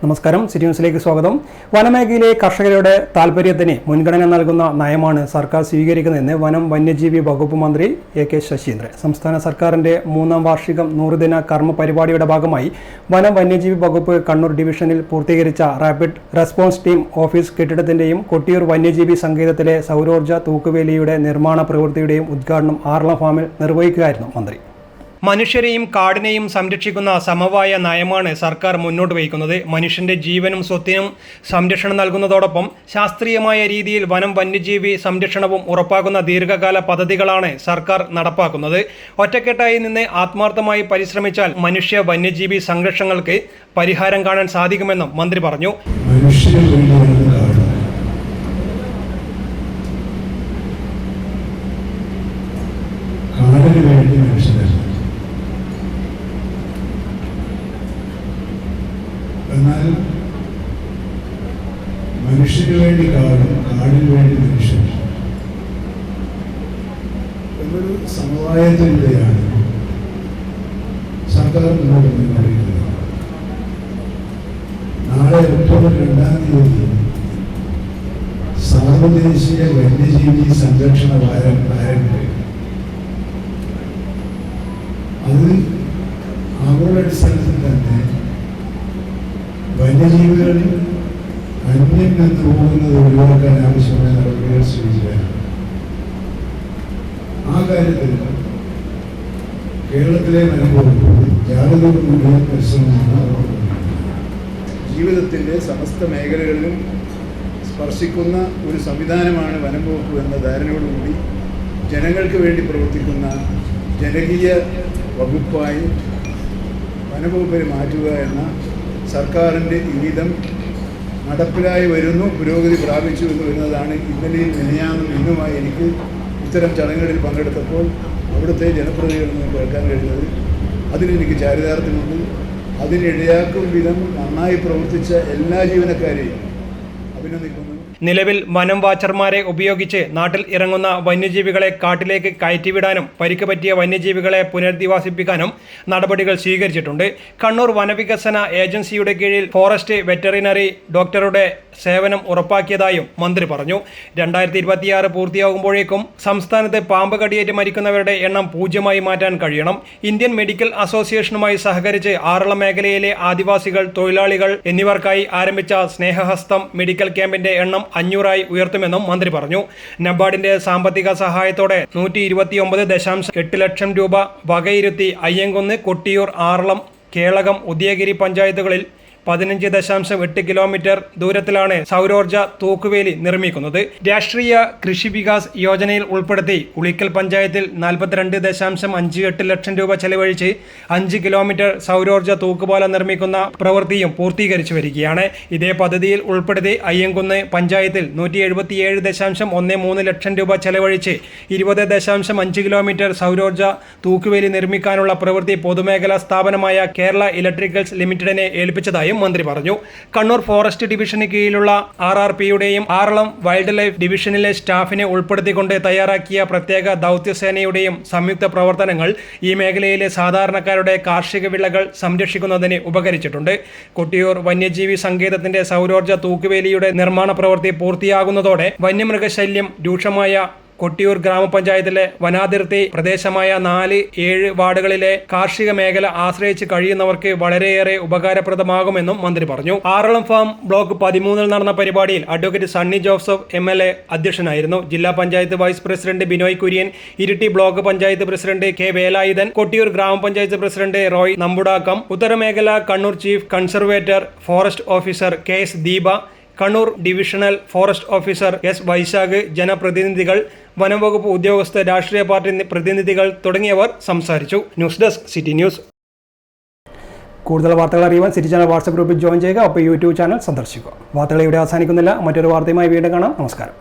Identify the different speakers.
Speaker 1: നമസ്കാരം, സിറ്റി ന്യൂസിലേക്ക് സ്വാഗതം. വനമേഖലയിലെ കർഷകരുടെ താൽപര്യത്തിന് മുൻഗണന നൽകുന്ന നയമാണ് സർക്കാർ സ്വീകരിക്കുന്നതെന്ന് വനം വന്യജീവി വകുപ്പ് മന്ത്രി എ.കെ. ശശീന്ദ്രൻ. സംസ്ഥാന സർക്കാരിന്റെ 3ാം വാർഷികം 100 ദിന കർമ്മ പരിപാടിയുടെ ഭാഗമായി വനം വന്യജീവി വകുപ്പ് കണ്ണൂർ ഡിവിഷനിൽ പൂർത്തീകരിച്ച റാപ്പിഡ് റെസ്പോൺസ് ടീം ഓഫീസ് കെട്ടിടത്തിന്റെയും കൊട്ടിയൂർ വന്യജീവി സങ്കേതത്തിലെ സൗരോർജ്ജ തൂക്കുവേലിയുടെ നിർമ്മാണ പ്രവൃത്തിയുടെയും ഉദ്ഘാടനം ആറളം ഫാമിൽ നിർവഹിക്കുകയായിരുന്നു മന്ത്രി. മനുഷ്യരെയും കാടിനെയും സംരക്ഷിക്കുന്ന സമവായ നയമാണ് സർക്കാർ മുന്നോട്ട് വയ്ക്കുന്നത്. മനുഷ്യന്റെ ജീവനും സ്വത്തിനും സംരക്ഷണം നൽകുന്നതോടൊപ്പം ശാസ്ത്രീയമായ രീതിയിൽ വനം വന്യജീവി സംരക്ഷണവും ഉറപ്പാക്കുന്ന ദീർഘകാല പദ്ധതികളാണ് സർക്കാർ നടപ്പാക്കുന്നത്. ഒറ്റക്കെട്ടായി നിന്ന് ആത്മാർത്ഥമായി പരിശ്രമിച്ചാൽ മനുഷ്യ വന്യജീവി സംഘർഷങ്ങൾക്ക് പരിഹാരം കാണാൻ സാധിക്കുമെന്നും മന്ത്രി പറഞ്ഞു.
Speaker 2: എന്നാൽ മനുഷ്യന് വേണ്ടി കാടും കാടിന് വേണ്ടി മനുഷ്യൻ എന്നൊരു സമവായത്തിലൂടെയാണ് സർക്കാർ മുന്നോട്ട് കൊണ്ടുപോയിരിക്കുന്നത്. നാളെ ഒക്ടോബർ 2-ാം തീയതി സാർവദേശീയ വന്യജീവി സംരക്ഷണ വാരം ആരംഭിക്കും. അത് ആഗോളാടിസ്ഥാനത്തിൽ തന്നെ വന്യജീവികളിൽ അന്യം നിന്ന് പോകുന്നത് ഒഴിവാക്കാൻ ആവശ്യമായ നടപടികൾ സ്വീകരിക്കുകയാണ്. ആ കാര്യത്തിൽ കേരളത്തിലെ വനംവകുപ്പ് ജാഗ്രതയോടുകൂടിയ പരിശ്രമമാണ്. ജീവിതത്തിൻ്റെ സമസ്ത മേഖലകളിലും സ്പർശിക്കുന്ന ഒരു സംവിധാനമാണ് വനംവകുപ്പ് എന്ന ധാരണയോടുകൂടി ജനങ്ങൾക്ക് വേണ്ടി പ്രവർത്തിക്കുന്ന ജനകീയ വകുപ്പായി വനംവകുപ്പിനെ മാറ്റുക എന്ന സർക്കാരിൻ്റെ ഇംഗിതം നടപ്പിലായി വരുന്നു, പുരോഗതി പ്രാപിച്ചു എന്ന് വരുന്നതാണ് ഇന്നലെയും മിനിഞ്ഞാന്നും ഇന്നുമായി എനിക്ക് ഇത്തരം ചടങ്ങുകളിൽ പങ്കെടുത്തപ്പോൾ അവിടുത്തെ ജനപ്രതിനിധികളിൽ നിന്ന് കേൾക്കാൻ കഴിഞ്ഞത്. അതിനെനിക്ക് ചാരിതാർത്ഥ്യമുണ്ട്. അതിനിടയാക്കും വിധം നന്നായി പ്രവർത്തിച്ച എല്ലാ ജീവനക്കാരെയും അഭിനന്ദിക്കുന്നു.
Speaker 1: നിലവിൽ വനം വാച്ചർമാരെ ഉപയോഗിച്ച് നാട്ടിൽ ഇറങ്ങുന്ന വന്യജീവികളെ കാട്ടിലേക്ക് കയറ്റിവിടാനും പരിക്ക് പറ്റിയ വന്യജീവികളെ പുനരധിവാസിപ്പിക്കാനും നടപടികൾ സ്വീകരിച്ചിട്ടുണ്ട്. കണ്ണൂർ വനവികസന ഏജൻസിയുടെ കീഴിൽ ഫോറസ്റ്റ് വെറ്ററിനറി ഡോക്ടറുടെ സേവനം ഉറപ്പാക്കിയതായും മന്ത്രി പറഞ്ഞു. 2026 പൂർത്തിയാകുമ്പോഴേക്കും സംസ്ഥാനത്ത് പാമ്പ് കടിയേറ്റ് മരിക്കുന്നവരുടെ എണ്ണം 0 മാറ്റാൻ കഴിയണം. ഇന്ത്യൻ മെഡിക്കൽ അസോസിയേഷനുമായി സഹകരിച്ച് ആറളം മേഖലയിലെ ആദിവാസികൾ, തൊഴിലാളികൾ എന്നിവർക്കായി ആരംഭിച്ച സ്നേഹഹസ്തം മെഡിക്കൽ ക്യാമ്പിന്റെ എണ്ണം 500 ഉയർത്തുമെന്നും മന്ത്രി പറഞ്ഞു. നബാർഡിന്റെ സാമ്പത്തിക സഹായത്തോടെ 129.8 ലക്ഷം രൂപ വകയിരുത്തി അയ്യങ്കുന്ന്, കൊട്ടിയൂർ, ആറളം, കേളകം, ഉദയഗിരി പഞ്ചായത്തുകളിൽ 15.8 കിലോമീറ്റർ ദൂരത്തിലാണ് സൗരോർജ്ജ തൂക്കുവേലി നിർമ്മിക്കുന്നത്. രാഷ്ട്രീയ കൃഷി വികാസ് യോജനയിൽ ഉൾപ്പെടുത്തി ഉളിക്കൽ പഞ്ചായത്തിൽ 42.58 ലക്ഷം രൂപ ചെലവഴിച്ച് 5 കിലോമീറ്റർ സൗരോർജ്ജ തൂക്കുപാലം നിർമ്മിക്കുന്ന പ്രവൃത്തിയും പൂർത്തീകരിച്ചു വരികയാണ്. ഇതേ പദ്ധതിയിൽ ഉൾപ്പെടുത്തി അയ്യങ്കുന്ന് പഞ്ചായത്തിൽ 177.13 ലക്ഷം രൂപ ചെലവഴിച്ച് 20.5 കിലോമീറ്റർ സൗരോർജ്ജ തൂക്കുവേലി നിർമ്മിക്കാനുള്ള പ്രവൃത്തി പൊതുമേഖലാ സ്ഥാപനമായ കേരള ഇലക്ട്രിക്കൽസ് ലിമിറ്റഡിനെ ഏൽപ്പിച്ചതായും മന്ത്രി പറഞ്ഞു. കണ്ണൂർ ഫോറസ്റ്റ് ഡിവിഷന് കീഴിലുള്ള RRPയുടെയും ആറളം വൈൽഡ് ലൈഫ് ഡിവിഷനിലെ സ്റ്റാഫിനെ ഉൾപ്പെടുത്തിക്കൊണ്ട് തയ്യാറാക്കിയ പ്രത്യേക ദൗത്യസേനയുടെയും സംയുക്ത പ്രവർത്തനങ്ങൾ ഈ മേഖലയിലെ സാധാരണക്കാരുടെ കാർഷിക വിളകൾ സംരക്ഷിക്കുന്നതിന് ഉപകരിച്ചിട്ടുണ്ട്. കൊട്ടിയൂർ വന്യജീവി സങ്കേതത്തിന്റെ സൗരോർജ്ജ തൂക്കുവേലിയുടെ നിർമ്മാണ പ്രവൃത്തി പൂർത്തിയാകുന്നതോടെ വന്യമൃഗശല്യം രൂക്ഷമായ കൊട്ടിയൂർ ഗ്രാമപഞ്ചായത്തിലെ വനാതിർത്തി പ്രദേശമായ 4-7 വാർഡുകളിലെ കാർഷിക മേഖല ആശ്രയിച്ച് കഴിയുന്നവർക്ക് വളരെയേറെ ഉപകാരപ്രദമാകുമെന്നും മന്ത്രി പറഞ്ഞു. ആറളം ഫാം ബ്ലോക്ക് 13 നടന്ന പരിപാടിയിൽ അഡ്വക്കേറ്റ് സണ്ണി ജോസഫ് MLA അധ്യക്ഷനായിരുന്നു. ജില്ലാ panchayat vice president Binoy Kurian, Iritty block panchayat president K. Velayudhan, Kottiyoor ഗ്രാമപഞ്ചായത്ത് പ്രസിഡന്റ് റോയ് നമ്പുടാക്കം, ഉത്തരമേഖല Kannur chief conservator forest officer KS Deepa, Kannur divisional forest officer S. Vaishakh, ജനപ്രതിനിധികൾ, വനംവകുപ്പ് ഉദ്യോഗസ്ഥർ, രാഷ്ട്രീയ പാർട്ടി പ്രതിനിധികൾ തുടങ്ങിയവർ സംസാരിച്ചു. News desk, city news. കൂടുതൽ വാർത്തകൾ അറിയുവാൻ സിറ്റി ചാനൽ വാട്സ്ആപ്പ് ഗ്രൂപ്പിൽ ജോയിൻ ചെയ്യുക. ഒപ്പം യൂട്യൂബ് ചാനൽ സന്ദർശിക്കുക. വാർത്തകൾ ഇവിടെ അവസാനിക്കുന്നില്ല. മറ്റൊരു വാർത്തയുമായി വീണ്ടും കാണാം. നമസ്കാരം.